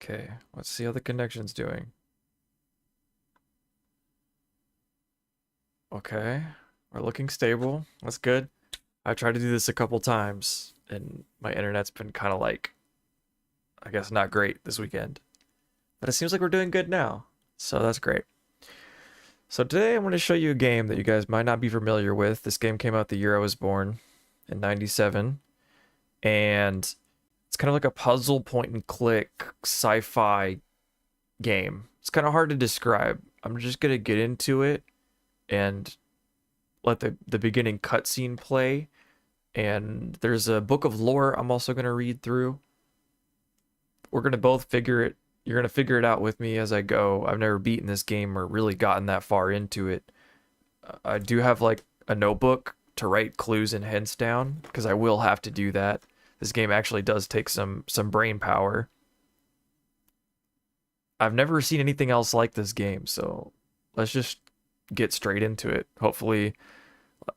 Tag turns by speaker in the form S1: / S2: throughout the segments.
S1: Okay, let's see how the connection's doing. Okay, we're looking stable. That's good. I tried to do this a couple times, and my internet's been kind of like, I guess, not great this weekend. But it seems like we're doing good now, so that's great. So today I'm going to show you a game that you guys might not be familiar with. This game came out the year I was born, in '97, and it's kind of like a puzzle point and click sci-fi game. It's kind of hard to describe. I'm just going to get into it and let the beginning cutscene play. And there's a book of lore I'm also going to read through. We're going to both figure it. You're going to figure it out with me as I go. I've never beaten this game or really gotten that far into it. I do have like a notebook to write clues and hints down because I will have to do that. This game actually does take some brain power. I've never seen anything else like this game, so let's just get straight into it. Hopefully,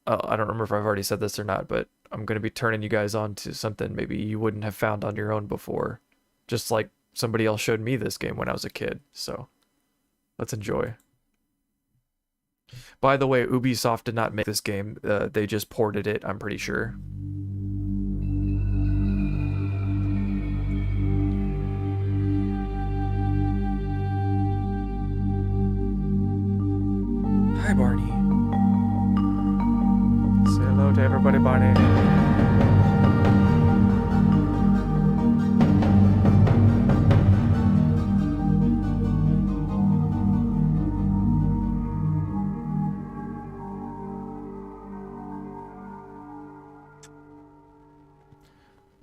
S1: I don't remember if I've already said this or not, but I'm going to be turning you guys on to something maybe you wouldn't have found on your own before. Just like somebody else showed me this game when I was a kid, so let's enjoy. By the way, Ubisoft did not make this game. They just ported it, I'm pretty sure. Hi, Barney. Say hello to everybody, Barney.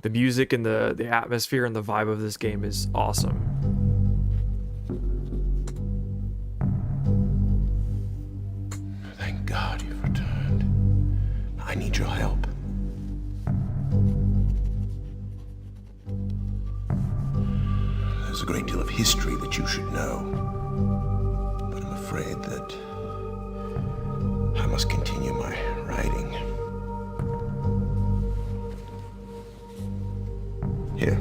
S1: The music and the atmosphere and the vibe of this game is awesome.
S2: Thank God you've returned. I need your help. There's a great deal of history that you should know, but I'm afraid that I must continue my writing. Here.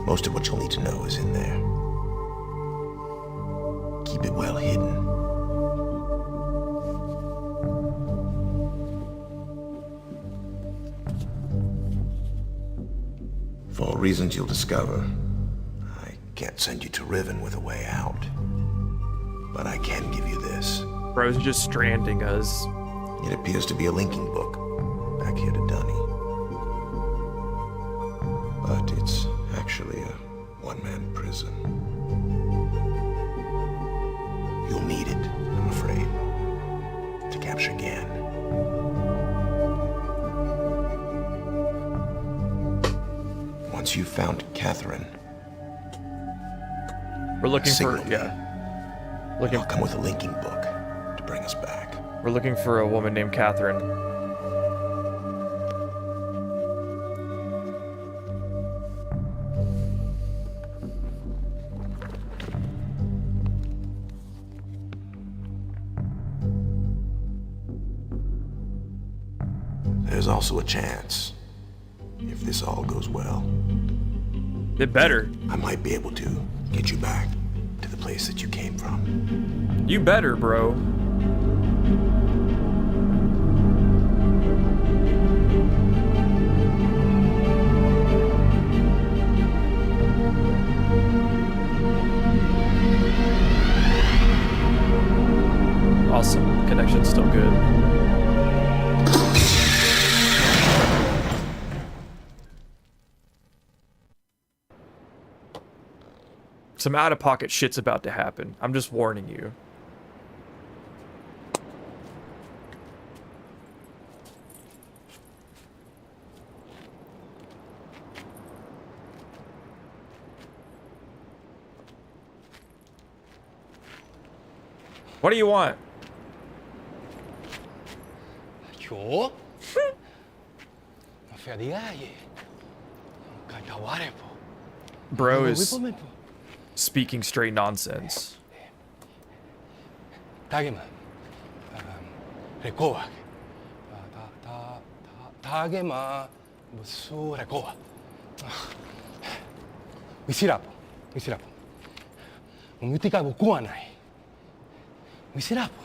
S2: Most of what you'll need to know is in there. Keep it well hidden. For reasons you'll discover, I can't send you to Riven with a way out. But I can give you this.
S1: Bro's just stranding us.
S2: It appears to be a linking book back here to Dunny. But it's actually a one-man prison. You'll need it, I'm afraid, to capture Gan. Once you've found Catherine,
S1: We're looking for,
S2: signal me,
S1: yeah.
S2: and I'll come with a linking book to bring us back.
S1: We're looking for a woman named Catherine.
S2: There's also a chance, if this all goes well,
S1: It better.
S2: I might be able to get you back to the place that you came from.
S1: You better, bro. Awesome. Connection's still good. Some out-of-pocket shit's about to happen. I'm just warning you. What do you want?
S3: Yo? No felicidade. Katawarepo.
S1: Bro is speaking straight nonsense.
S3: Tagema. Rekoa. Tagema. Busu rekoa. Miserapo, miserapo. Umutika boku wa nai. Miserapo,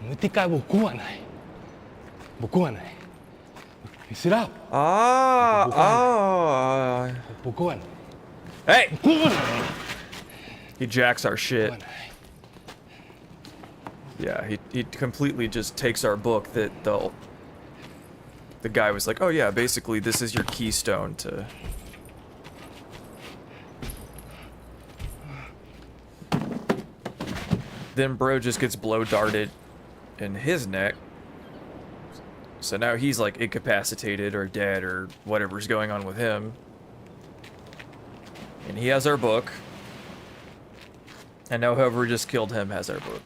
S3: umutika boku wa nai. Boku wa nai. Miserapo, boku wa nai.
S1: Hey!
S3: Boku wa nai.
S1: He jacks our shit.
S3: Boku wa nai.
S1: Yeah, he completely just takes our book that the guy was like, oh yeah, basically this is your keystone to... Then bro just gets blow darted in his neck. So now he's like incapacitated or dead or whatever's going on with him. And he has our book. And now whoever just killed him has our book.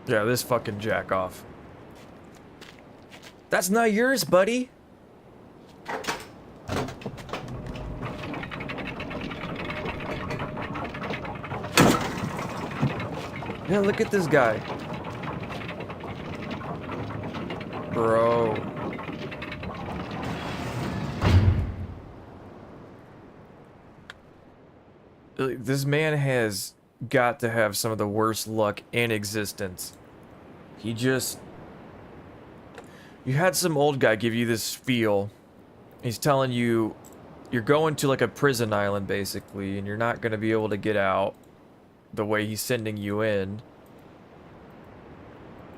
S1: Yeah, this fucking jack off. That's not yours, buddy. Yeah, look at this guy. Bro. This man has got to have some of the worst luck in existence. He just... You had some old guy give you this feel. He's telling you you're going to like a prison island basically, and you're not going to be able to get out the way he's sending you in.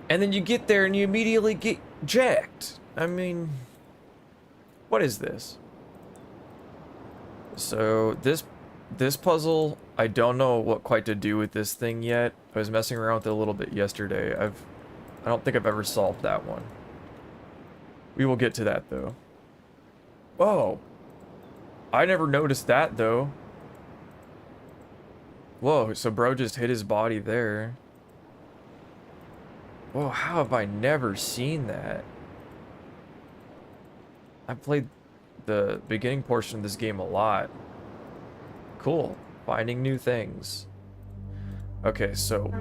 S1: And then you get there and you immediately get jacked. I mean, what is this? So this puzzle, I don't know what quite to do with this thing yet. I was messing around with it a little bit yesterday. I don't think I've ever solved that one. We will get to that though. Whoa. I never noticed that though. Whoa, so bro just hit his body there. Whoa, how have I never seen that? I played the beginning portion of this game a lot. Cool. Finding new things. Okay, so...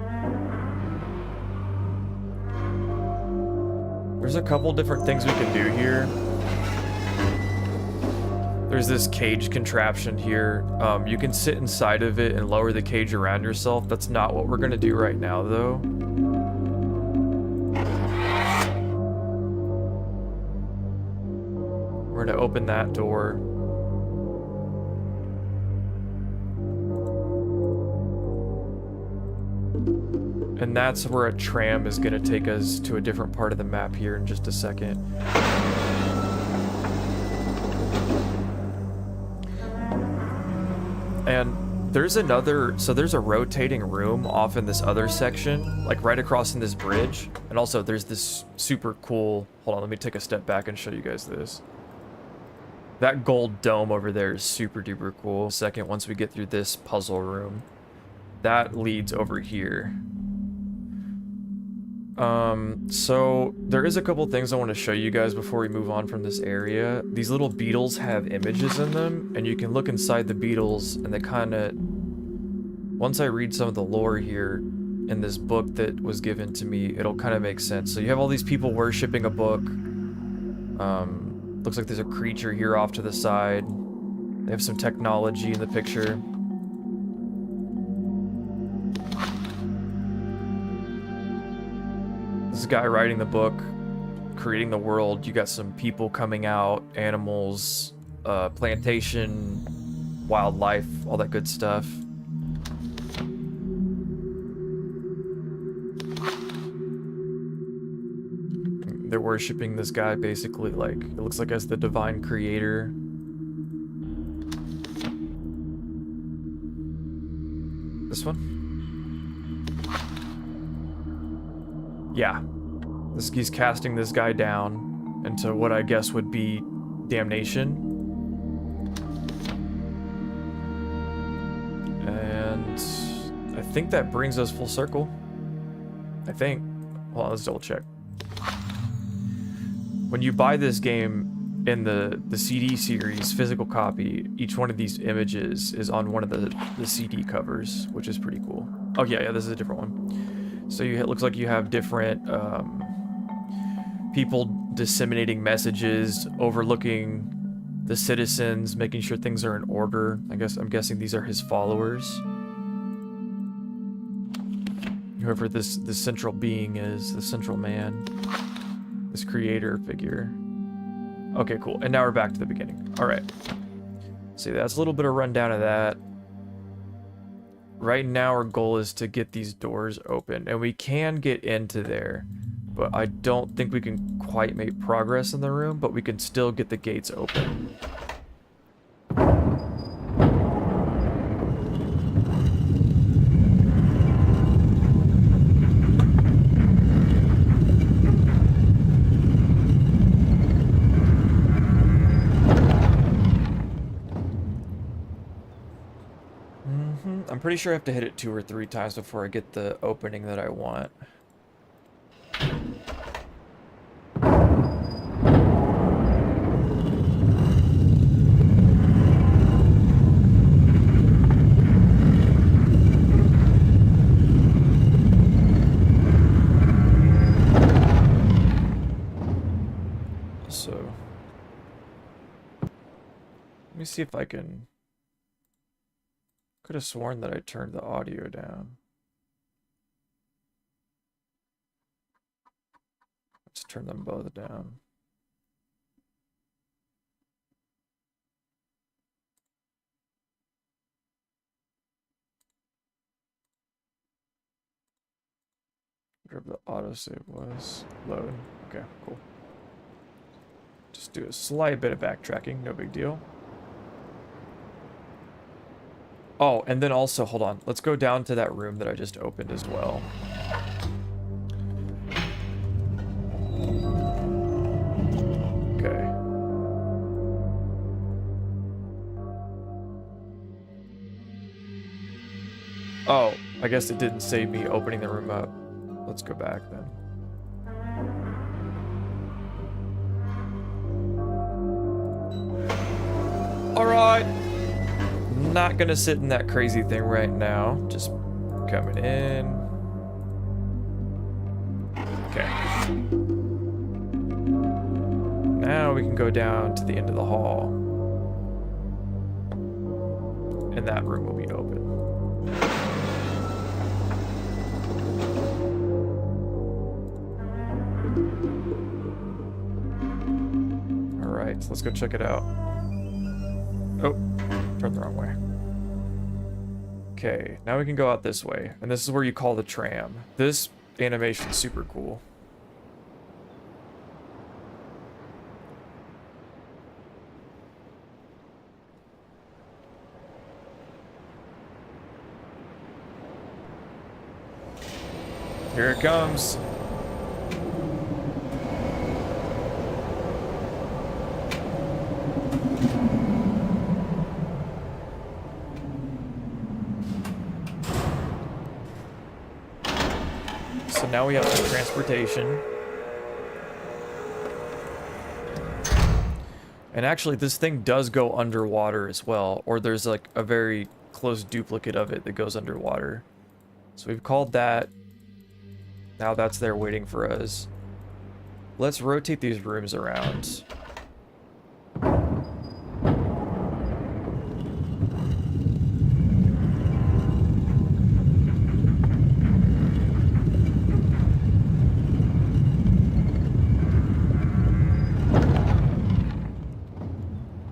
S1: There's a couple different things we can do here. There's this cage contraption here. You can sit inside of it and lower the cage around yourself. That's not what we're gonna do right now, though. We're gonna open that door. And that's where a tram is gonna take us to a different part of the map here in just a second. And there's another, so there's a rotating room off in this other section, like right across in this bridge. And also there's this super cool, hold on, let me take a step back and show you guys this. That gold dome over there is super duper cool. Second, once we get through this puzzle room, that leads over here. So there is a couple things I want to show you guys before we move on from this area. These little beetles have images in them, and you can look inside the beetles, and they kind of... Once I read some of the lore here in this book that was given to me, it'll kind of make sense. So you have all these people worshipping a book. Looks like there's a creature here off to the side. They have some technology in the picture. This guy writing the book, creating the world. You got some people coming out, animals, plantation, wildlife, all that good stuff. They're worshiping this guy basically, like, it looks like as the divine creator. This one? Yeah. He's casting this guy down into what I guess would be damnation. And I think that brings us full circle. I think. Hold on, let's double check. When you buy this game, in the CD series physical copy, each one of these images is on one of the CD covers, which is pretty cool. Oh yeah, this is a different one. So it looks like you have different people disseminating messages, overlooking the citizens, making sure things are in order. I'm guessing these are his followers. Whoever this central being is, the central man, this creator figure. Okay, cool. And now we're back to the beginning. All right. See, that's a little bit of rundown of that. Right now, our goal is to get these doors open, and we can get into there, but I don't think we can quite make progress in the room, but we can still get the gates open. I'm pretty sure I have to hit it 2 or 3 times before I get the opening that I want. So, let me see if I can... Could have sworn that I turned the audio down. Let's turn them both down. Whatever the autosave was. Load. Okay, cool. Just do a slight bit of backtracking, no big deal. Oh, and then also, hold on. Let's go down to that room that I just opened as well. Okay. Oh, I guess it didn't save me opening the room up. Let's go back then. All right. Not gonna sit in that crazy thing right now. Just coming in. Okay. Now we can go down to the end of the hall. And that room will be open. Alright, so let's go check it out. Oh. Turned the wrong way. Okay, now we can go out this way. And this is where you call the tram. This animation's super cool. Here it comes. Now we have some transportation. And actually, this thing does go underwater as well. Or there's like a very close duplicate of it that goes underwater. So we've called that. Now that's there waiting for us. Let's rotate these rooms around.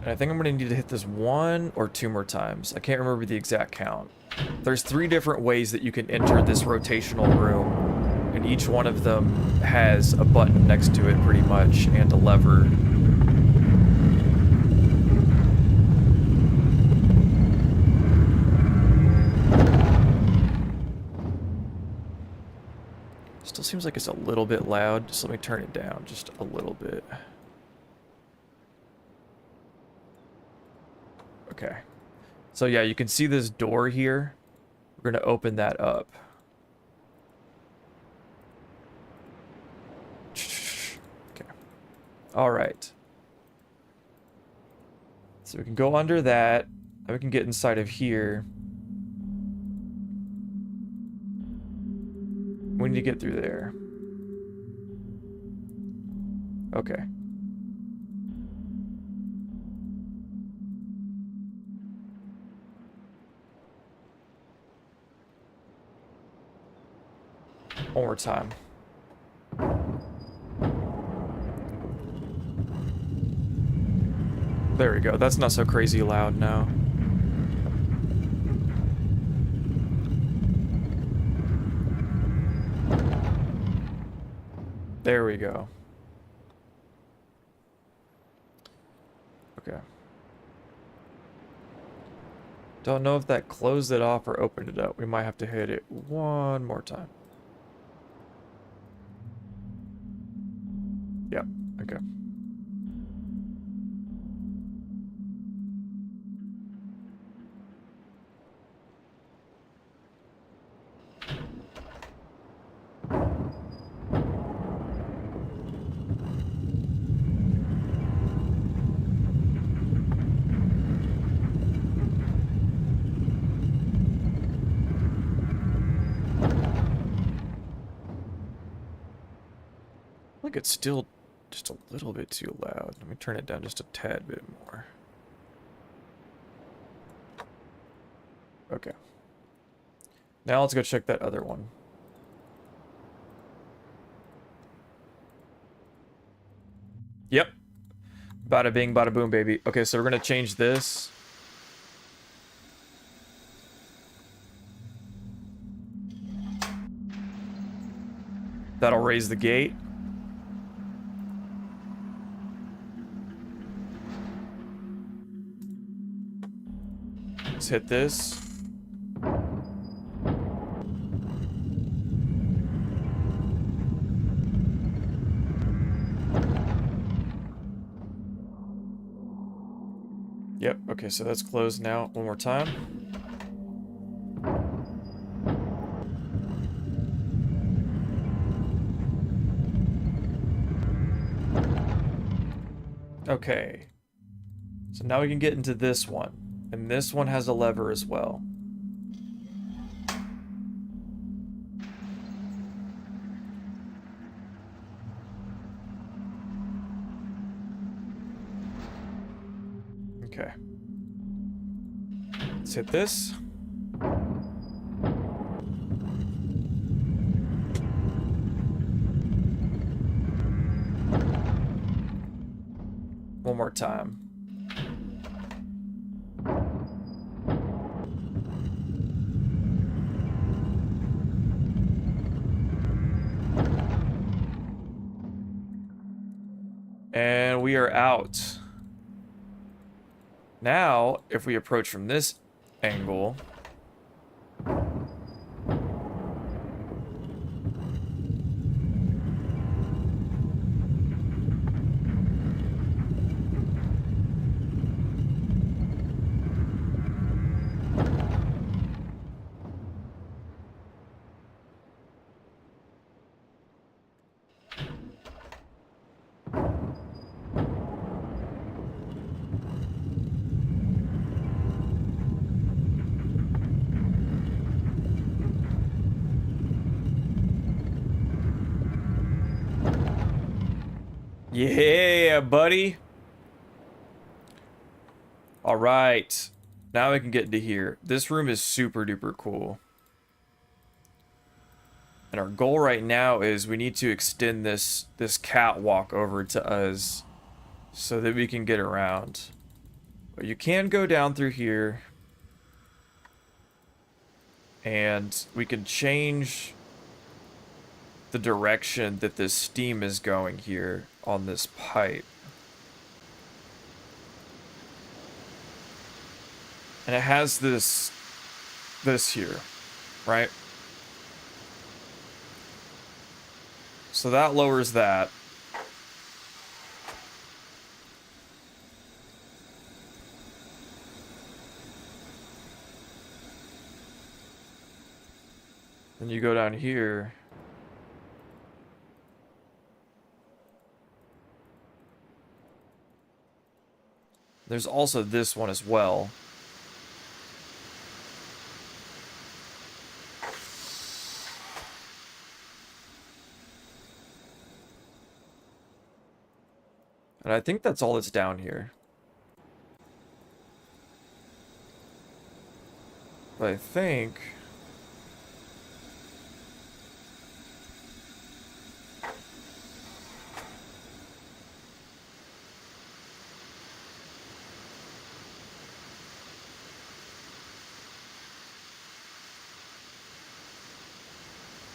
S1: I think I'm going to need to hit this 1 or 2 more times. I can't remember the exact count. There's 3 different ways that you can enter this rotational room, and each one of them has a button next to it pretty much, and a lever. Still seems like it's a little bit loud, so let me turn it down just a little bit. Okay, so yeah, you can see this door here. We're gonna open that up. Okay, all right. So we can go under that, and we can get inside of here. We need to get through there. Okay. One more time. There we go. That's not so crazy loud now. There we go. Okay. Don't know if that closed it off or opened it up. We might have to hit it one more time. Yep. Okay. I think it's still just a little bit too loud. Let me turn it down just a tad bit more. Okay. Now let's go check that other one. Yep. Bada bing, bada boom, baby. Okay, so we're gonna change this. That'll raise the gate. Let's hit this. Yep, okay, so that's closed now. One more time. Okay. So now we can get into this one. And this one has a lever as well. Okay. Let's hit this. One more time. And we are out. Now, if we approach from this angle, yeah, buddy. All right. Now we can get into here. This room is super duper cool. And our goal right now is we need to extend this catwalk over to us so that we can get around. But you can go down through here. And we can change the direction that this steam is going here on this pipe. And it has this here, right? So that lowers that. Then you go down here. There's also this one as well. And I think that's all that's down here. But I think...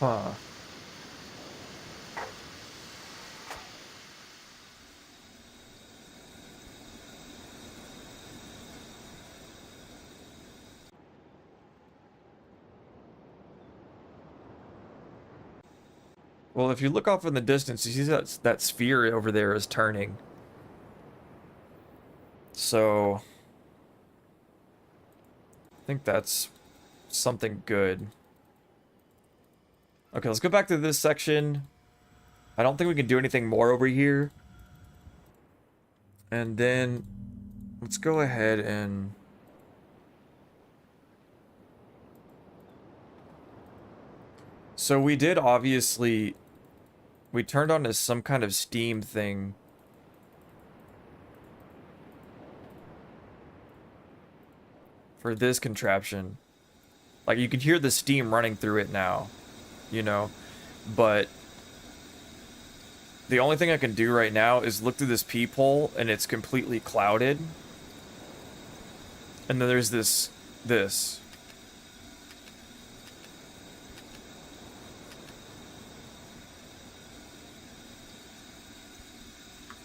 S1: Huh. Well, if you look off in the distance, you see that sphere over there is turning. So... I think that's something good. Okay, let's go back to this section. I don't think we can do anything more over here. And then let's go ahead and... So we did obviously... We turned on to some kind of steam thing. For this contraption. Like, you can hear the steam running through it now. You know? But... the only thing I can do right now is look through this peephole, and it's completely clouded. And then there's this.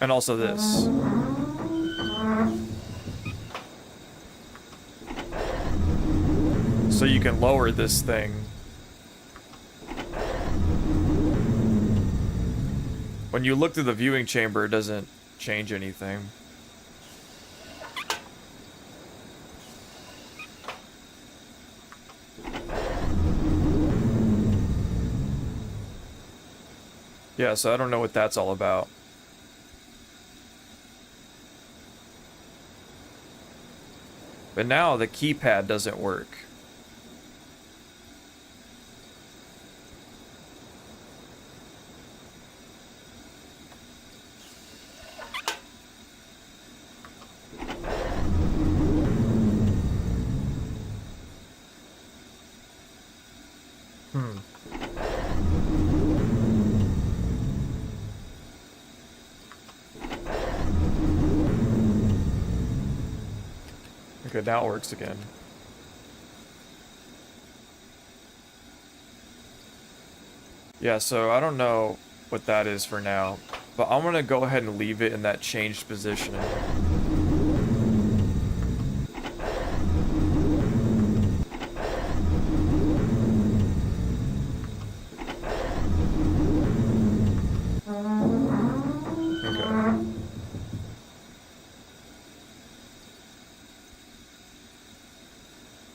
S1: And also this. So you can lower this thing. When you look through the viewing chamber, it doesn't change anything. Yeah, so I don't know what that's all about. But now the keypad doesn't work. Okay, now it works again. Yeah, so I don't know what that is for now, but I'm gonna go ahead and leave it in that changed position.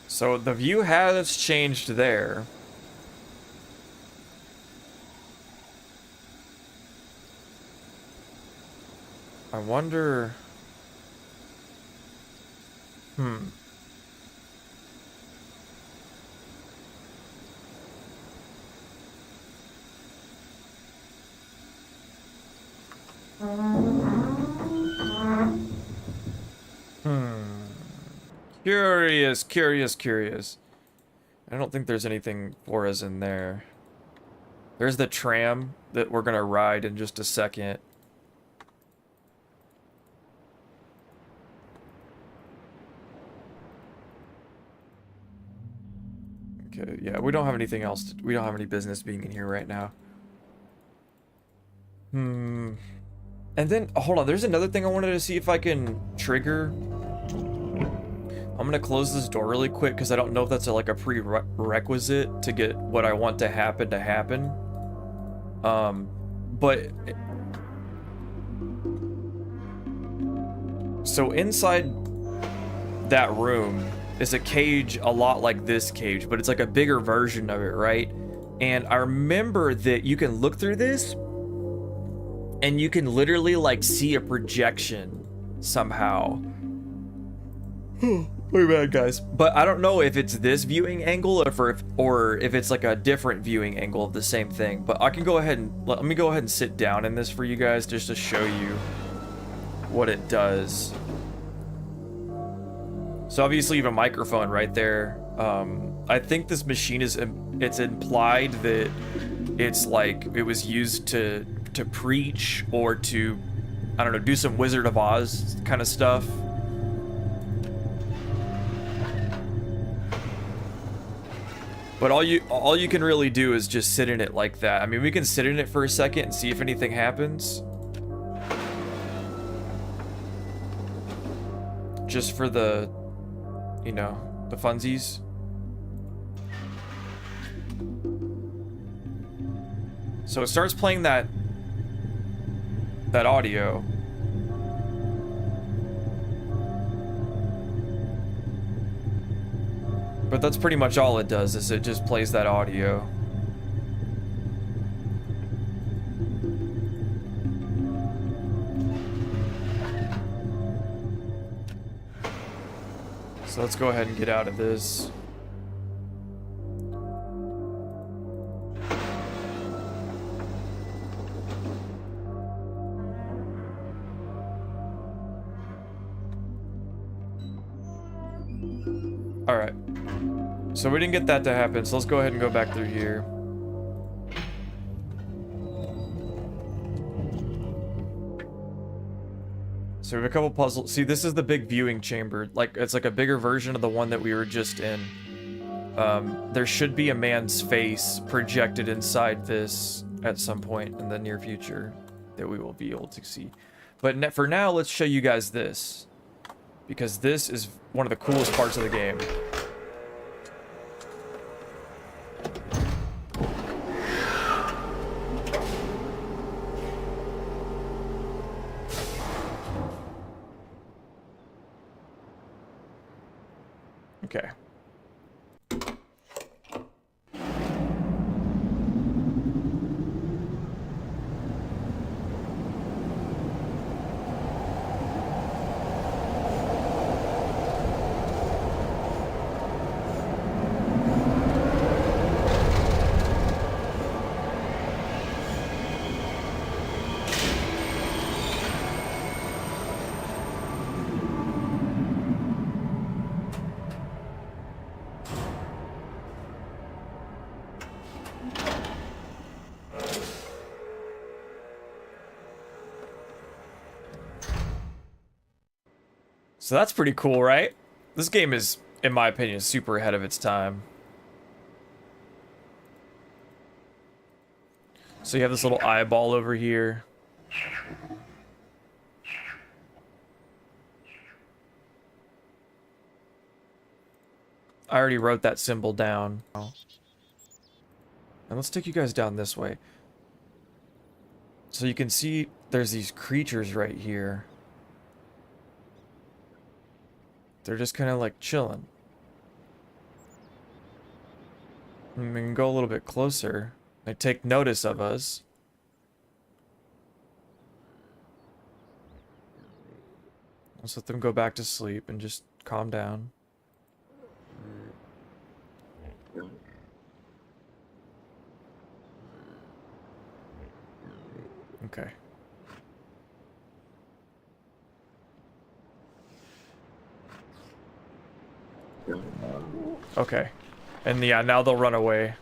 S1: So the view has changed there. I wonder... Curious. I don't think there's anything for us in there. There's the tram that we're gonna ride in just a second. Okay, yeah, we don't have anything else. We don't have any business being in here right now. And then, hold on, there's another thing I wanted to see if I can trigger. I'm gonna close this door really quick because I don't know if that's like a prerequisite to get what I want to happen. But so inside that room is a cage a lot like this cage, but it's like a bigger version of it, right? And I remember that you can look through this and you can literally like see a projection somehow. My bad, guys. But I don't know if it's this viewing angle or if it's like a different viewing angle of the same thing. But I can go ahead and let me go ahead and sit down in this for you guys just to show you what it does. So obviously you have a microphone right there. I think this machine it's implied that it's like it was used to preach or to, I don't know, do some Wizard of Oz kind of stuff. But all you can really do is just sit in it like that. I mean, we can sit in it for a second and see if anything happens. Just for the, you know, the funsies. So it starts playing that audio. But that's pretty much all it does, is it just plays that audio. So let's go ahead and get out of this. All right. So we didn't get that to happen, so let's go ahead and go back through here. So we have a couple puzzles. See, this is the big viewing chamber. Like, it's like a bigger version of the one that we were just in. There should be a man's face projected inside this at some point in the near future that we will be able to see. But for now, let's show you guys this, because this is one of the coolest parts of the game. Okay. So that's pretty cool, right? This game is, in my opinion, super ahead of its time. So you have this little eyeball over here. I already wrote that symbol down. And let's take you guys down this way. So you can see there's these creatures right here. They're just kind of like chilling. And we can go a little bit closer. They take notice of us. Let's let them go back to sleep and just calm down. Okay. Okay. And yeah, now they'll run away.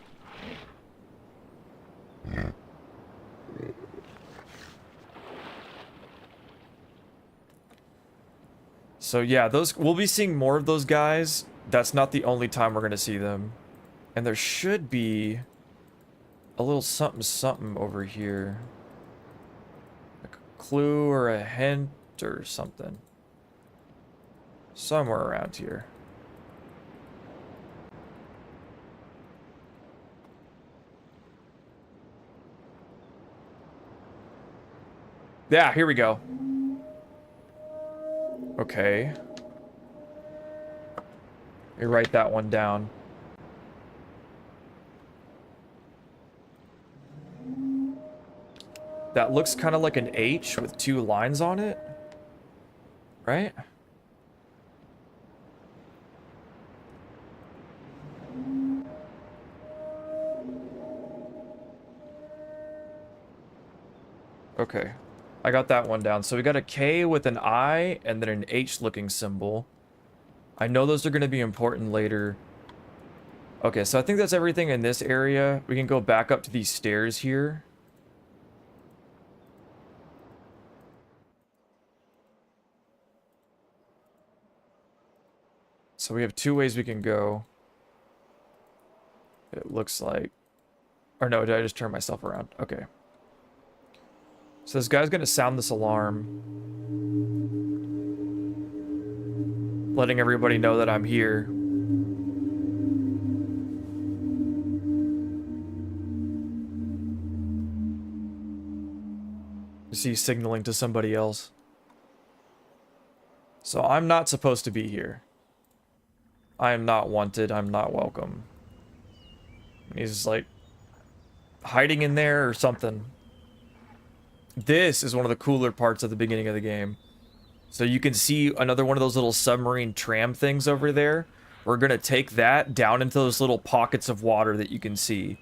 S1: So yeah, we'll be seeing more of those guys. That's not the only time we're gonna see them. And there should be a little something something over here. Like a clue or a hint or something. Somewhere around here. Yeah, here we go. Okay. You write that one down. That looks kind of like an H with two lines on it. Right? Okay. I got that one down. So we got a K with an I and then an H looking symbol. I know those are going to be important later. Okay, so I think that's everything in this area. We can go back up to these stairs here. So we have two ways we can go. It looks like... Or no, did I just turn myself around? Okay. So this guy's gonna sound this alarm. Letting everybody know that I'm here. Is he signaling to somebody else? So I'm not supposed to be here. I am not wanted. I'm not welcome. He's like hiding in there or something. This is one of the cooler parts of the beginning of the game. So you can see another one of those little submarine tram things over there. We're going to take that down into those little pockets of water that you can see.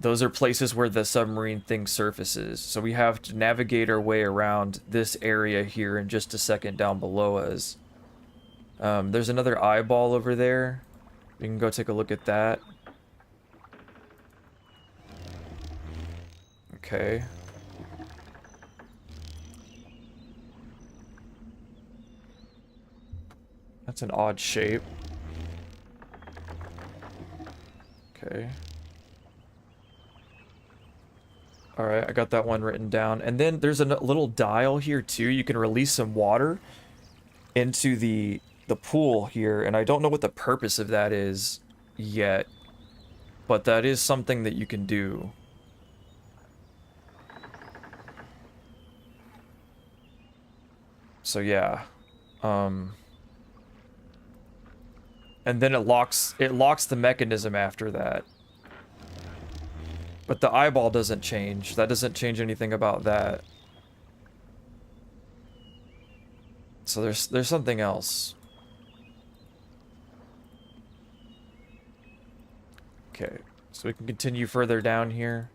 S1: Those are places where the submarine thing surfaces. So we have to navigate our way around this area here in just a second down below us. There's another eyeball over there. We can go take a look at that. Okay. That's an odd shape. Okay. Alright, I got that one written down. And then there's a little dial here too. You can release some water into the pool here. And I don't know what the purpose of that is yet. But that is something that you can do. So yeah. And then it locks the mechanism after that. But the eyeball doesn't change. That doesn't change anything about that. So there's something else. Okay. So we can continue further down here.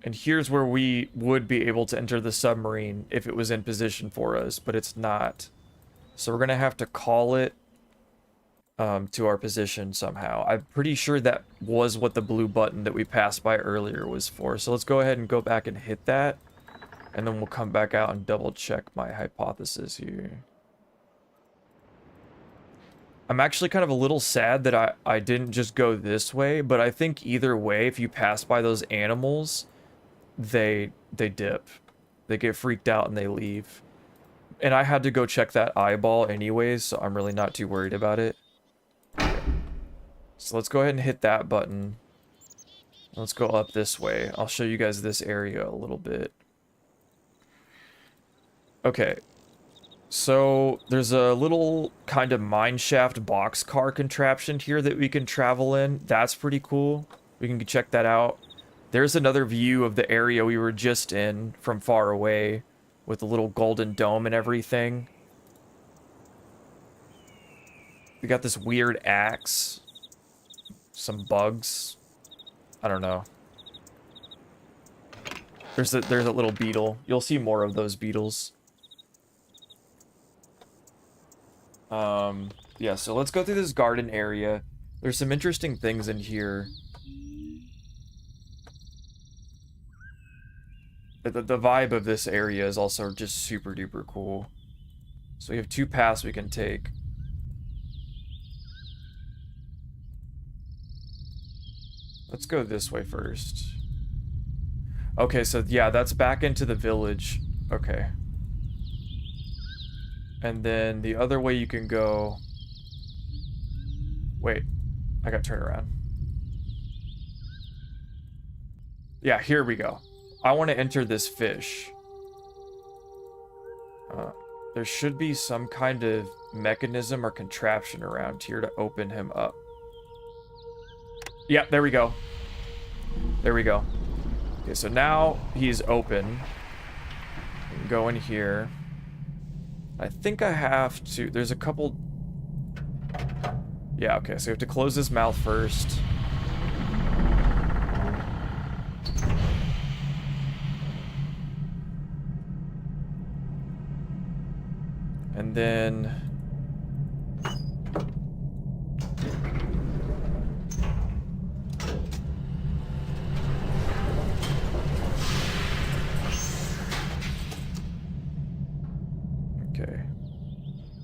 S1: And here's where we would be able to enter the submarine if it was in position for us, but it's not. So we're going to have to call it to our position somehow. I'm pretty sure that was what the blue button that we passed by earlier was for. So let's go ahead and go back and hit that. And then we'll come back out and double check my hypothesis here. I'm actually kind of a little sad that I didn't just go this way, but I think either way, if you pass by those animals, they dip. They get freaked out and they leave. And I had to go check that eyeball anyways, so I'm really not too worried about it. So let's go ahead and hit that button. Let's go up this way. I'll show you guys this area a little bit. Okay. So there's a little kind of mineshaft boxcar contraption here that we can travel in. That's pretty cool. We can check that out. There's another view of the area we were just in from far away with the little golden dome and everything. We got this weird axe. Some bugs. I don't know. There's a little beetle. You'll see more of those beetles. Yeah, so let's go through this garden area. There's some interesting things in here. The vibe of this area is also just super duper cool. So we have two paths we can take. Let's go this way first. Okay, so yeah, that's back into the village. Okay. And then the other way you can go... Wait, I got turned around. Yeah, here we go. I want to enter this fish. There should be some kind of mechanism or contraption around here to open him up. Yeah, there we go. There we go. Okay, so now he's open. We can go in here. I think I have to... There's a couple... Yeah, okay, so we have to close his mouth first. And then... Okay.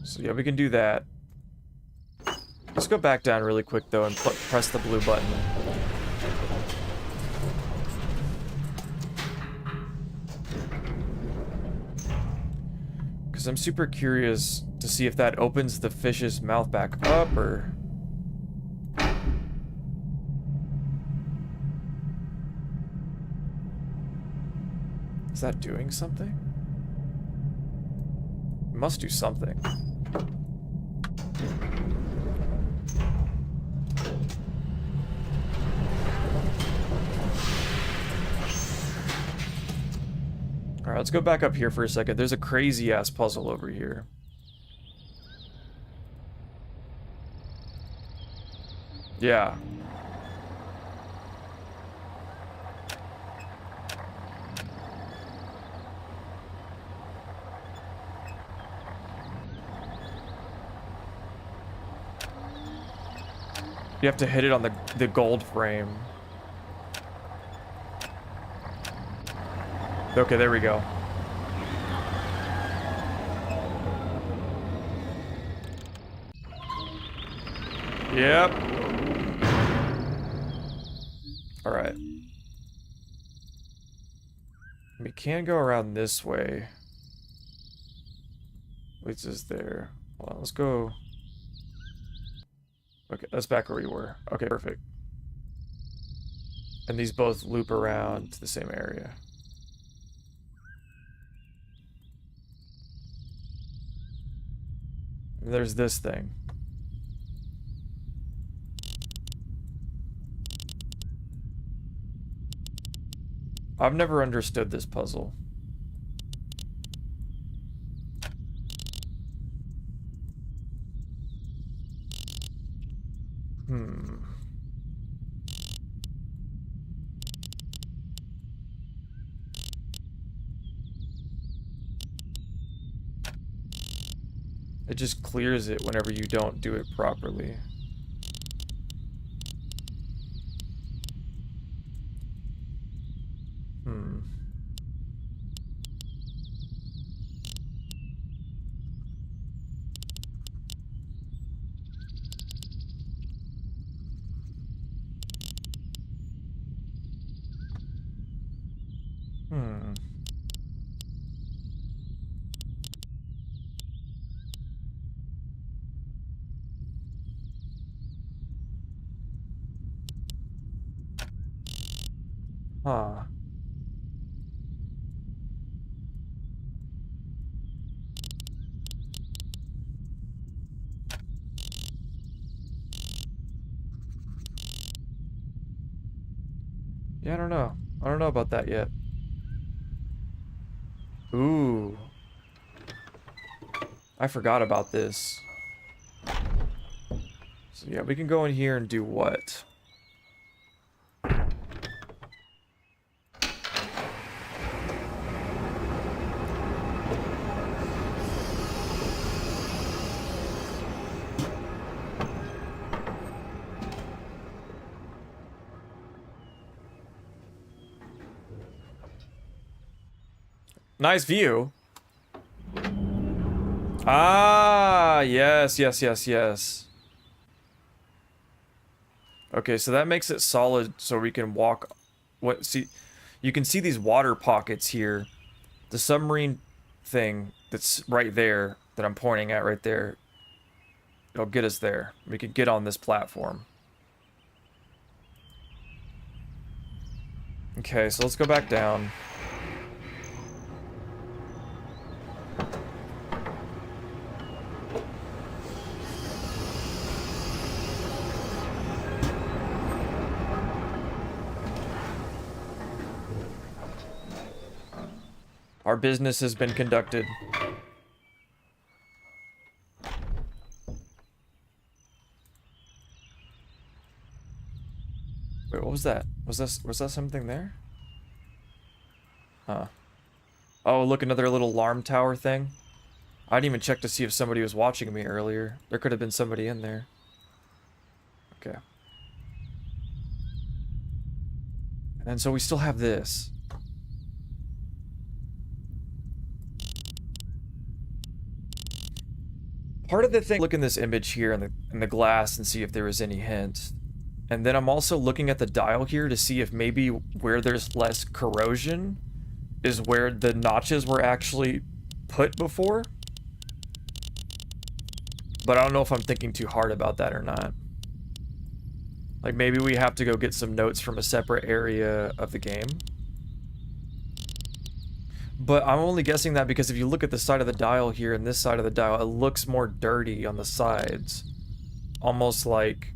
S1: So yeah, we can do that. Let's go back down really quick, though, and press the blue button. Because I'm super curious to see if that opens the fish's mouth back up, or... Is that doing something? It must do something. Alright, let's go back up here for a second. There's a crazy-ass puzzle over here. Yeah. You have to hit it on the gold frame. Okay, there we go. Yep. Alright. We can go around this way. Which is there. Hold on, let's go. Okay, that's back where we were. Okay, perfect. And these both loop around to the same area. And there's this thing. I've never understood this puzzle. It just clears it whenever you don't do it properly. Huh. Yeah, I don't know. I don't know about that yet. Ooh. I forgot about this. So yeah, we can go in here and do what? Nice view. Ah, yes, yes, yes, yes. Okay, so that makes it solid so we can walk. What? See, you can see these water pockets here. The submarine thing that's right there, that I'm pointing at right there, it'll get us there. We can get on this platform. Okay, so let's go back down. Our business has been conducted. Wait, what was that? Was that something there? Huh. Oh, look, another little alarm tower thing. I didn't even check to see if somebody was watching me earlier. There could have been somebody in there. Okay. And then so we still have this. Part of the thing, look in this image here in the glass and see if there was any hint. And then I'm also looking at the dial here to see if maybe where there's less corrosion is where the notches were actually put before. But I don't know if I'm thinking too hard about that or not. Like maybe we have to go get some notes from a separate area of the game. But I'm only guessing that because if you look at the side of the dial here and this side of the dial, it looks more dirty on the sides. Almost like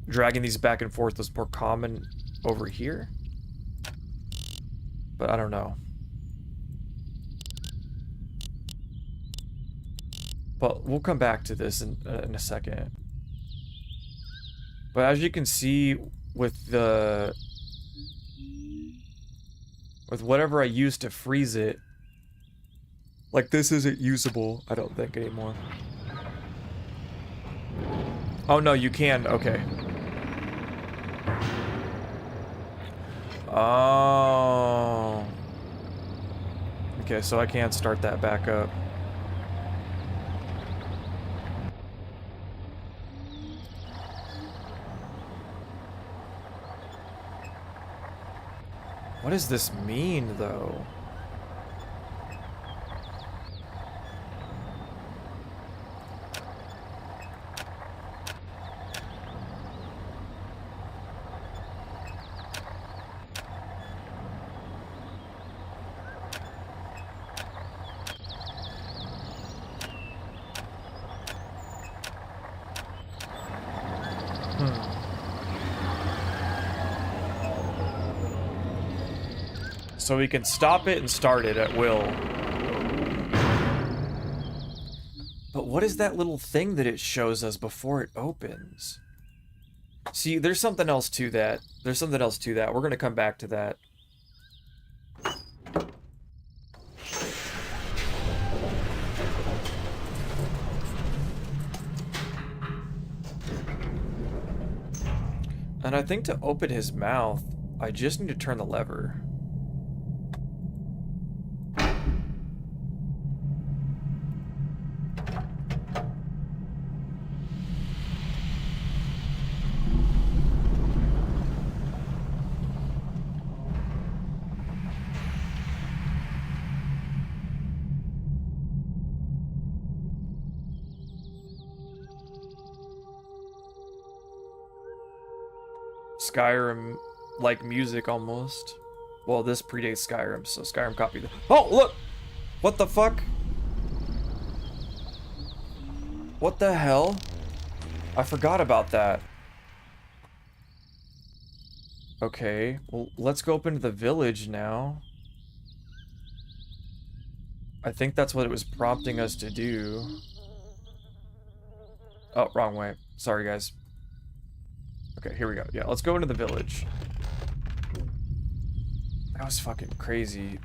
S1: dragging these back and forth was more common over here. But I don't know. But we'll come back to this in a second. But as you can see with the... with whatever I used to freeze it, like this isn't usable, I don't think, anymore. Oh no, you can, okay. Oh. Okay, so I can't start that back up. What does this mean, though? So we can stop it and start it at will. But what is that little thing that it shows us before it opens? See, there's something else to that. There's something else to that. We're going to come back to that. And I think to open his mouth, I just need to turn the lever. Skyrim-like music almost. Well, this predates Skyrim, so Skyrim copied the... Oh, look! What the fuck? What the hell? I forgot about that. Okay, well, let's go up into the village now. I think that's what it was prompting us to do. Oh, wrong way. Sorry, guys. Okay, here we go. Yeah, let's go into the village. That was fucking crazy.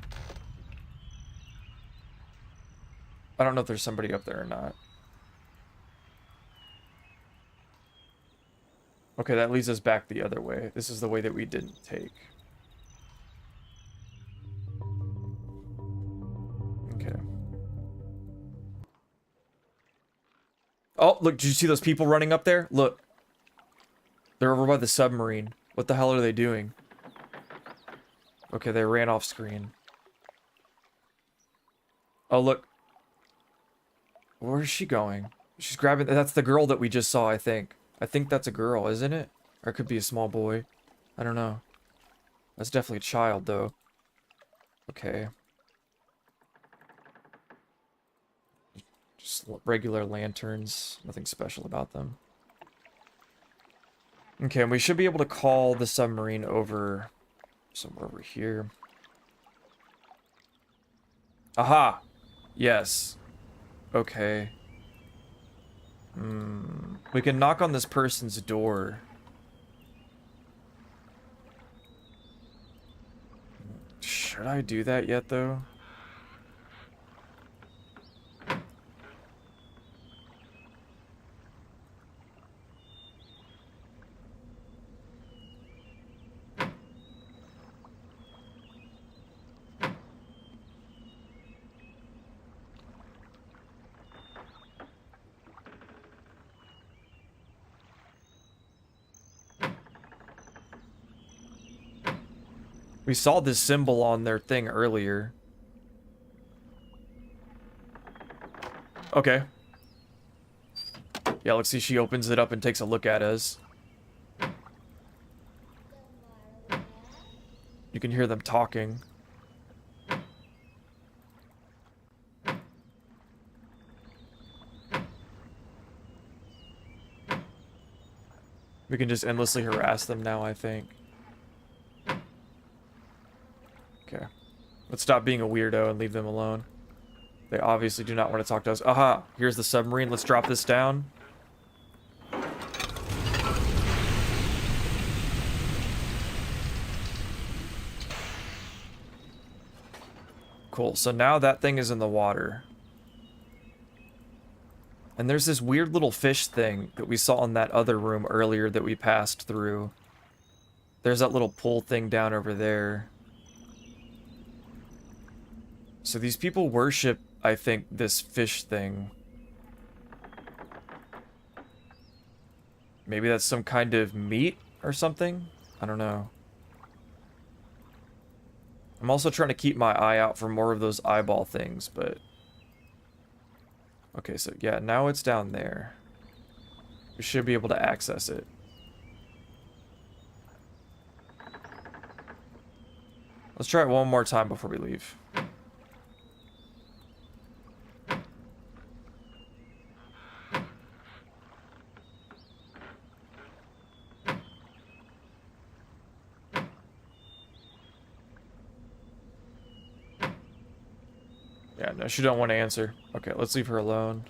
S1: I don't know if there's somebody up there or not. Okay, that leads us back the other way. This is the way that we didn't take. Okay. Oh, look, did you see those people running up there? Look. They're over by the submarine. What the hell are they doing? Okay, they ran off screen. Oh, look. Where is she going? She's grabbing... That's the girl that we just saw, I think. I think that's a girl, isn't it? Or it could be a small boy. I don't know. That's definitely a child, though. Okay. Just regular lanterns. Nothing special about them. Okay, and we should be able to call the submarine over somewhere over here. Aha! Yes. Okay. We can knock on this person's door. Should I do that yet, though? We saw this symbol on their thing earlier. Okay. Yeah, let's see. She opens it up and takes a look at us. You can hear them talking. We can just endlessly harass them now, I think. Okay. Let's stop being a weirdo and leave them alone. They obviously do not want to talk to us. Aha! Here's the submarine. Let's drop this down. Cool. So now that thing is in the water. And there's this weird little fish thing that we saw in that other room earlier that we passed through. There's that little pool thing down over there. So these people worship, I think, this fish thing. Maybe that's some kind of meat or something? I don't know. I'm also trying to keep my eye out for more of those eyeball things, but... Okay, so yeah, now it's down there. We should be able to access it. Let's try it one more time before we leave. Yeah, no, she don't want to answer. Okay, let's leave her alone.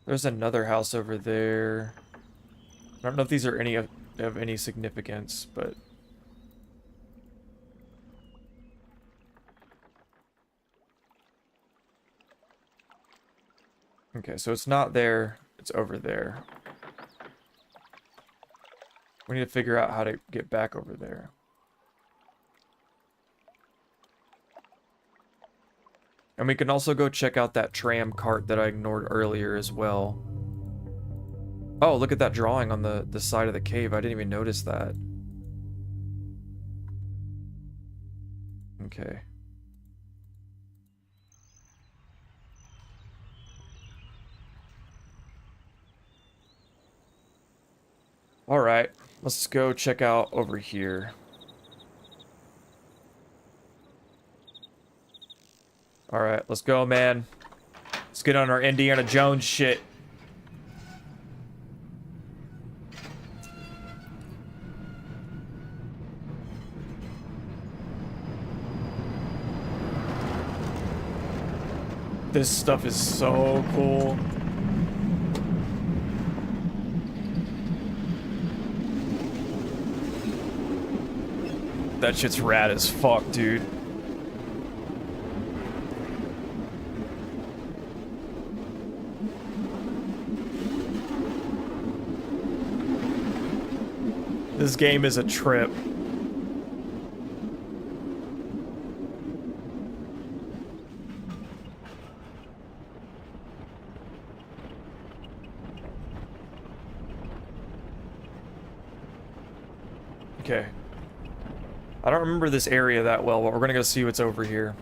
S1: There's another house over there. I don't know if these are any of any significance, but... Okay, so it's not there. It's over there. We need to figure out how to get back over there. And we can also go check out that tram cart that I ignored earlier as well. Oh, look at that drawing on the side of the cave. I didn't even notice that. Okay. Alright, let's go check out over here. Alright, let's go, man. Let's get on our Indiana Jones shit. This stuff is so cool. That shit's rad as fuck, dude. This game is a trip. Okay. I don't remember this area that well, but we're gonna go see what's over here.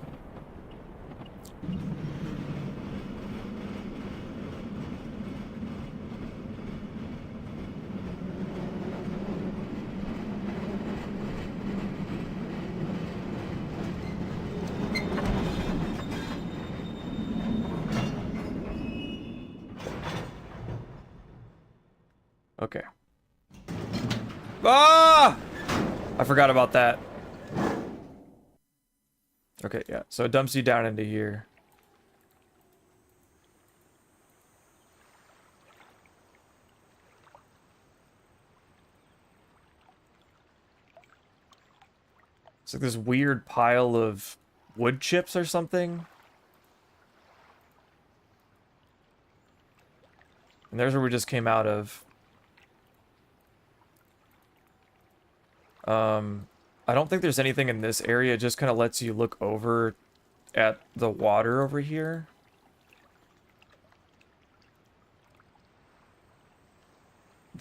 S1: Okay. Ah! I forgot about that. Okay, yeah. So it dumps you down into here. It's like this weird pile of wood chips or something. And there's where we just came out of. I don't think there's anything in this area. It just kind of lets you look over at the water over here.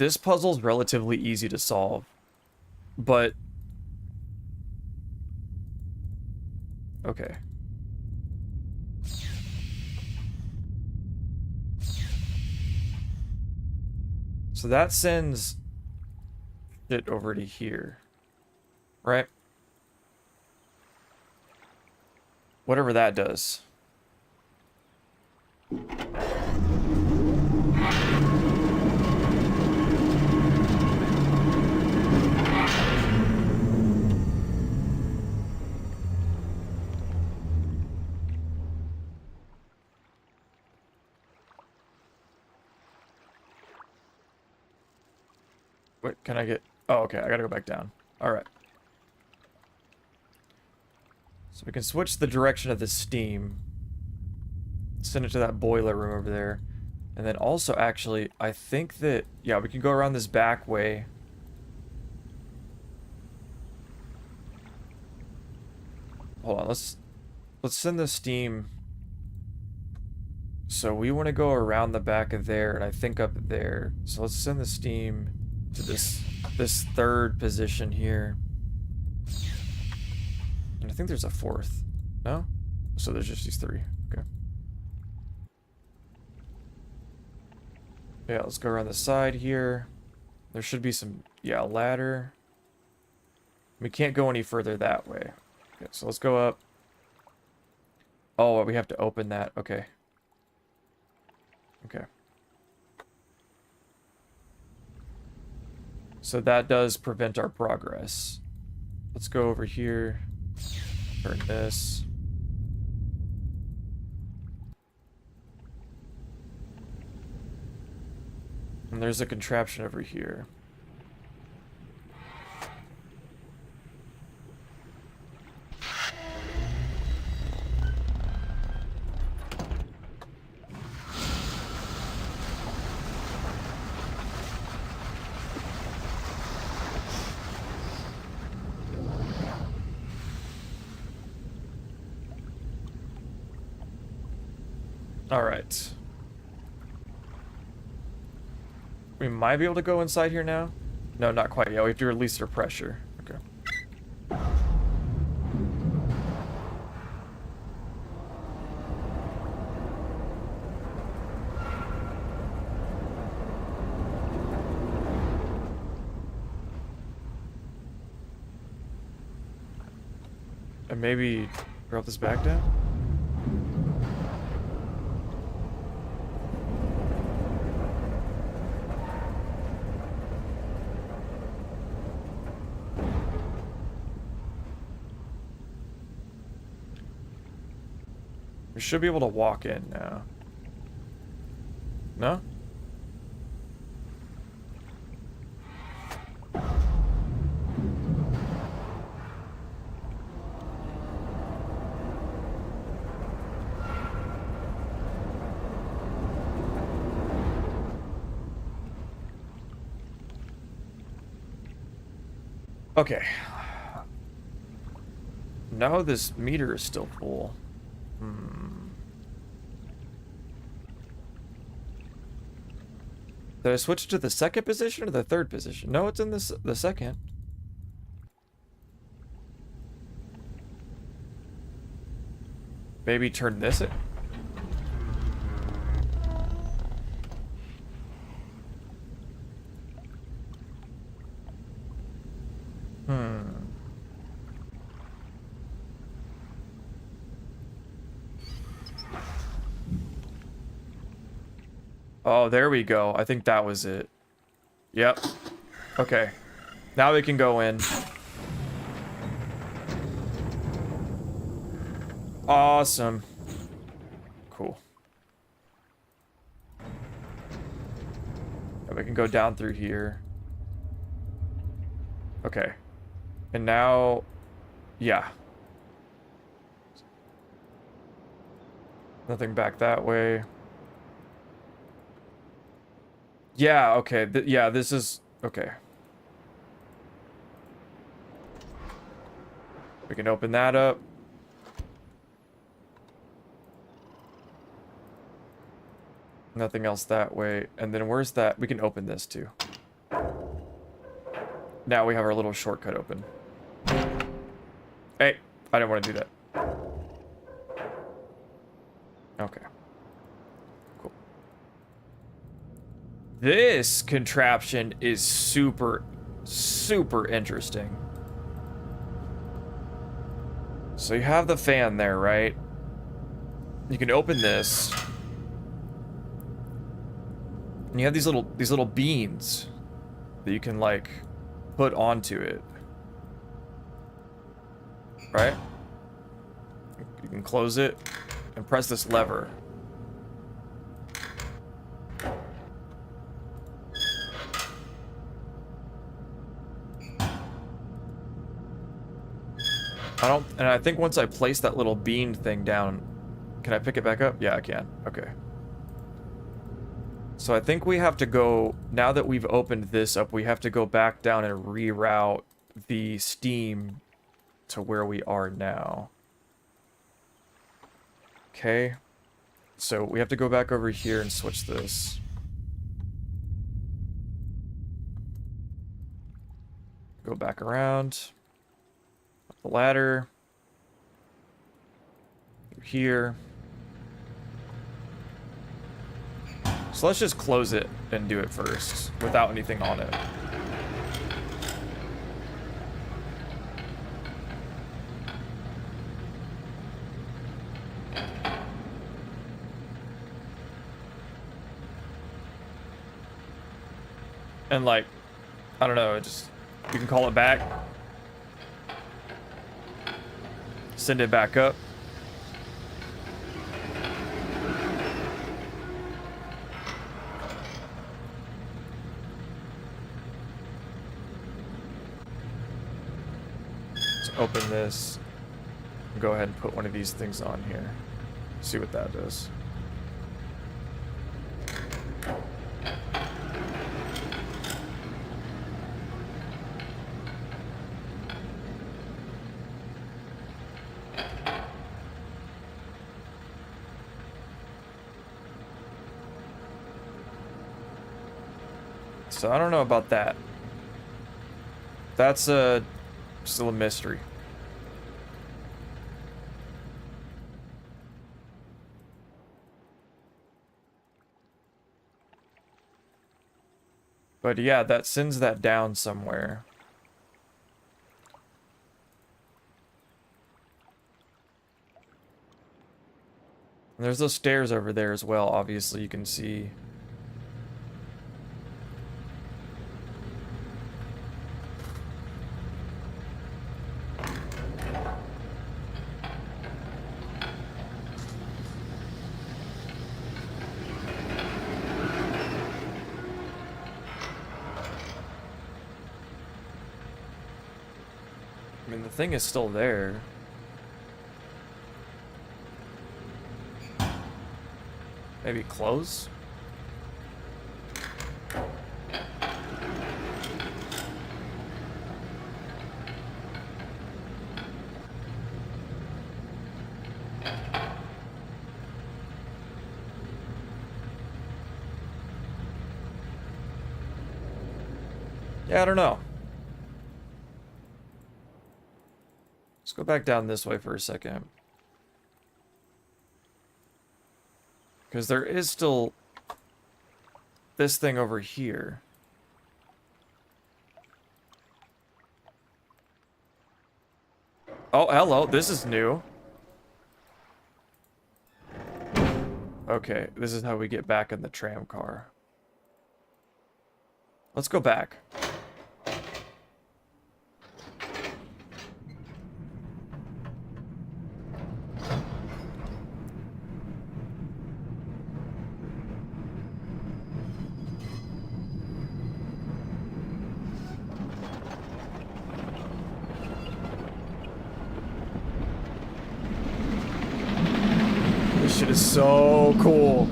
S1: this puzzle's relatively easy to solve, but okay. So that sends it over to here, right? Whatever that does. Wait, can I get... Oh, okay, I gotta go back down. Alright. So we can switch the direction of the steam. Send it to that boiler room over there. And then also, actually, I think that... Yeah, we can go around this back way. Hold on, let's send the steam... So we want to go around the back of there, and I think up there. So let's send the steam to this third position here. And I think there's a fourth. No? So there's just these three. Okay. Yeah, let's go around the side here. There should be some, yeah, a ladder. We can't go any further that way. Okay, so let's go up. Oh, we have to open that. Okay. Okay. So that does prevent our progress. Let's go over here. Turn this. And there's a contraption over here. All right. We might be able to go inside here now. No, not quite. Yeah, we have to release their pressure. Okay. And maybe drop this back down? We should be able to walk in now. No? Okay. No, this meter is still full. Did I switch to the second position or the third position? No, it's in the second. Maybe turn this it. Oh, there we go. I think that was it. Yep. Okay. Now we can go in. Awesome. Cool. And we can go down through here. Okay. And now... Yeah. Nothing back that way. Yeah, okay. Yeah, this is... Okay. We can open that up. Nothing else that way. And then where's that? We can open this too. Now we have our little shortcut open. Hey, I didn't want to do that. Okay. Cool. This contraption is super, super interesting. So you have the fan there, right? You can open this. And you have these little beans that you can like put onto it. Right? You can close it and press this lever. And I think once I place that little bean thing down, can I pick it back up? Yeah, I can. Okay. So I think we have to go, now that we've opened this up, we have to go back down and reroute the steam to where we are now. Okay. So we have to go back over here and switch this. Go back around. Up the ladder. Through here. So let's just close it and do it first, without anything on it. And like, I don't know, you can call it back. Send it back up. Open this. Go ahead and put one of these things on here. See what that does. So I don't know about that. That's still a mystery. But yeah, that sends that down somewhere. And there's those stairs over there as well, obviously you can see. I mean, the thing is still there. Maybe close? Yeah, I don't know. Let's go back down this way for a second. Because there is still this thing over here. Oh, hello. This is new. Okay, this is how we get back in the tram car. Let's go back. This shit is so cool.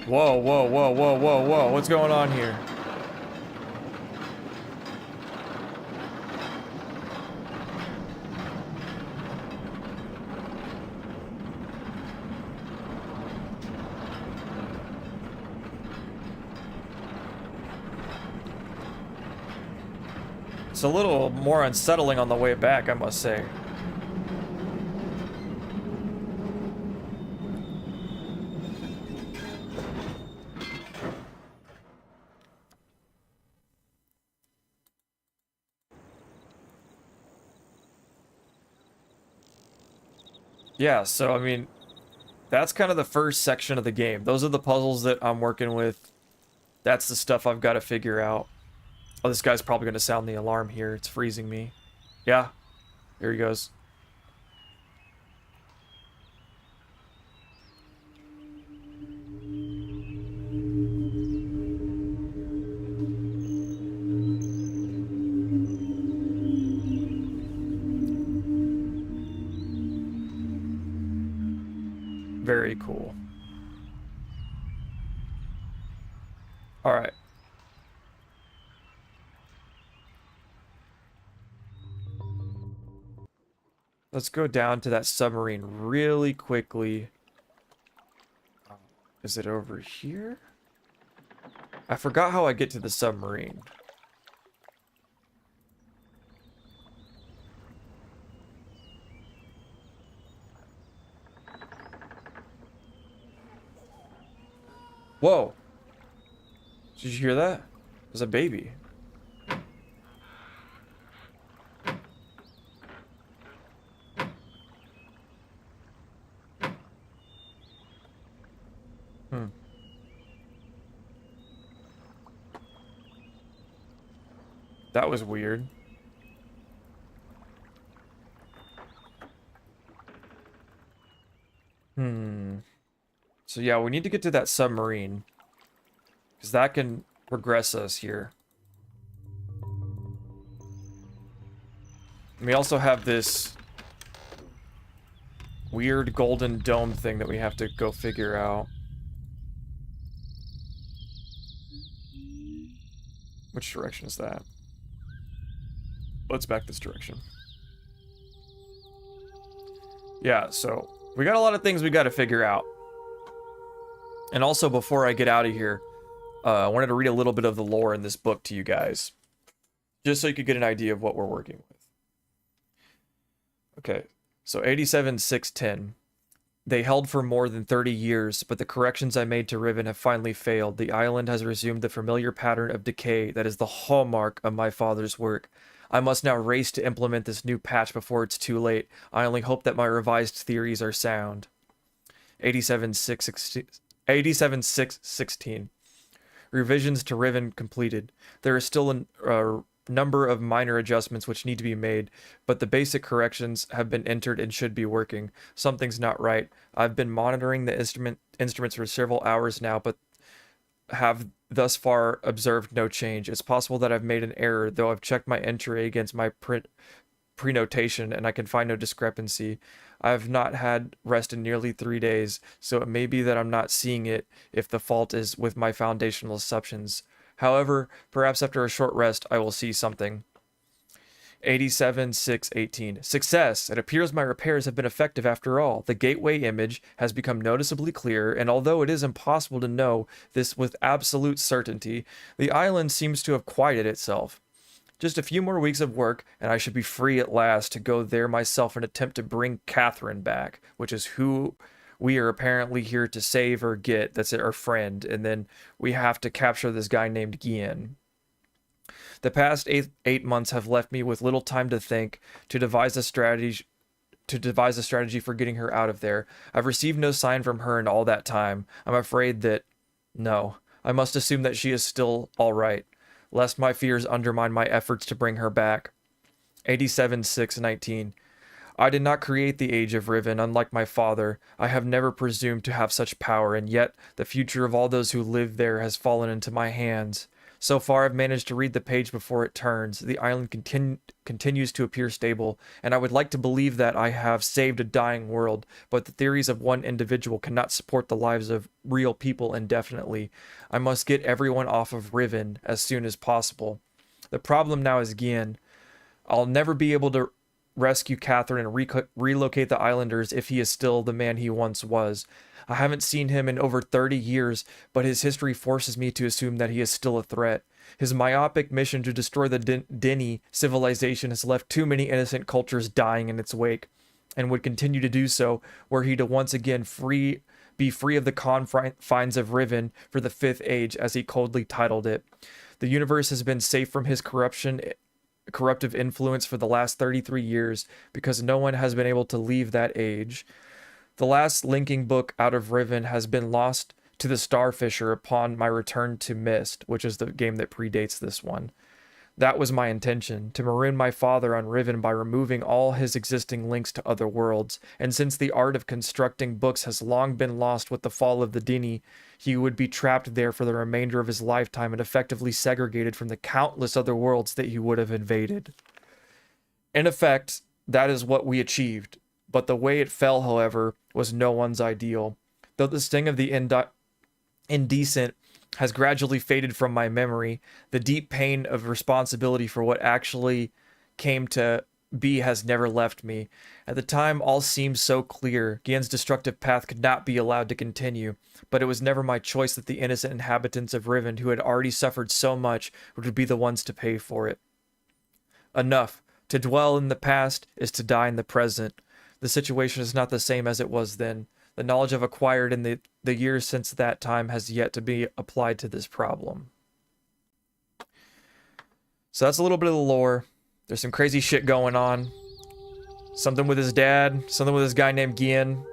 S1: Whoa, whoa, whoa, whoa, whoa, whoa. What's going on here? It's a little more unsettling on the way back, I must say. Yeah, so I mean, that's kind of the first section of the game. Those are the puzzles that I'm working with. That's the stuff I've got to figure out. Oh, this guy's probably going to sound the alarm here. It's freezing me. Yeah, here he goes. Very cool. All right. Let's go down to that submarine really quickly. Is it over here? I forgot how I get to the submarine. Whoa. Did you hear that? There's a baby. That was weird. So yeah, we need to get to that submarine, because that can progress us here. And we also have this weird golden dome thing that we have to go figure out. Which direction is that? Let's back this direction. Yeah, so we got a lot of things we got to figure out. And also, before I get out of here, I wanted to read a little bit of the lore in this book to you guys, just so you could get an idea of what we're working with. Okay, so 87-610. They held for more than 30 years, but the corrections I made to Riven have finally failed. The island has resumed the familiar pattern of decay that is the hallmark of my father's work. I must now race to implement this new patch before it's too late. I only hope that my revised theories are sound. 87-616. Revisions to Riven completed. There is still a number of minor adjustments which need to be made, but the basic corrections have been entered and should be working. Something's not right. I've been monitoring the instruments for several hours now, but have thus far observed no change. It's possible that I've made an error, though I've checked my entry against my prenotation and I can find no discrepancy. I have not had rest in nearly 3 days, so it may be that I'm not seeing it if the fault is with my foundational assumptions. However, perhaps after a short rest, I will see something. 87-618. Success! It appears my repairs have been effective after all. The gateway image has become noticeably clearer, and although it is impossible to know this with absolute certainty, the island seems to have quieted itself. Just a few more weeks of work, and I should be free at last to go there myself and attempt to bring Catherine back, which is who we are apparently here to save or get. That's our friend, and then we have to capture this guy named Gian. The past eight months have left me with little time to think, to devise a strategy for getting her out of there. I've received no sign from her in all that time. I'm afraid that... No. I must assume that she is still all right, lest my fears undermine my efforts to bring her back. 87-619. I did not create the Age of Riven, unlike my father. I have never presumed to have such power, and yet the future of all those who live there has fallen into my hands. So far, I've managed to read the page before it turns. The island continues to appear stable, and I would like to believe that I have saved a dying world, but the theories of one individual cannot support the lives of real people indefinitely. I must get everyone off of Riven as soon as possible. The problem now is Gian. I'll never be able to rescue Catherine and relocate the islanders if he is still the man he once was. I haven't seen him in over 30 years, but his history forces me to assume that he is still a threat. His myopic mission to destroy the Denny civilization has left too many innocent cultures dying in its wake, and would continue to do so were he to once again be free of the confines of Riven for the Fifth Age, as he coldly titled it. The universe has been safe from his corruptive influence for the last 33 years because no one has been able to leave that age. The last linking book out of Riven has been lost to the Starfisher upon my return to Mist, which is the game that predates this one. That was my intention, to maroon my father on Riven by removing all his existing links to other worlds, and since the art of constructing books has long been lost with the fall of the Denny, he would be trapped there for the remainder of his lifetime and effectively segregated from the countless other worlds that he would have invaded. In effect, that is what we achieved, but the way it fell, however, was no one's ideal. Though the sting of the indecent has gradually faded from my memory, the deep pain of responsibility for what actually came to be has never left me. At the time, all seemed so clear. Gien's destructive path could not be allowed to continue, but it was never my choice that the innocent inhabitants of Riven, who had already suffered so much, would be the ones to pay for it. Enough. To dwell in the past is to die in the present. The situation is not the same as it was then. The knowledge I've acquired in the years since that time has yet to be applied to this problem. So that's a little bit of the lore. There's some crazy shit going on. Something with his dad, something with this guy named Gian.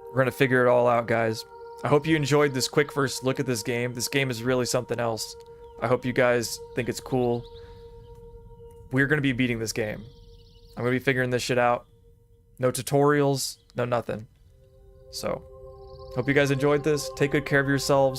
S1: We're going to figure it all out, guys. I hope you enjoyed this quick first look at this game. This game is really something else. I hope you guys think it's cool. We're going to be beating this game. I'm going to be figuring this shit out. No tutorials, no nothing. So, hope you guys enjoyed this. Take good care of yourselves.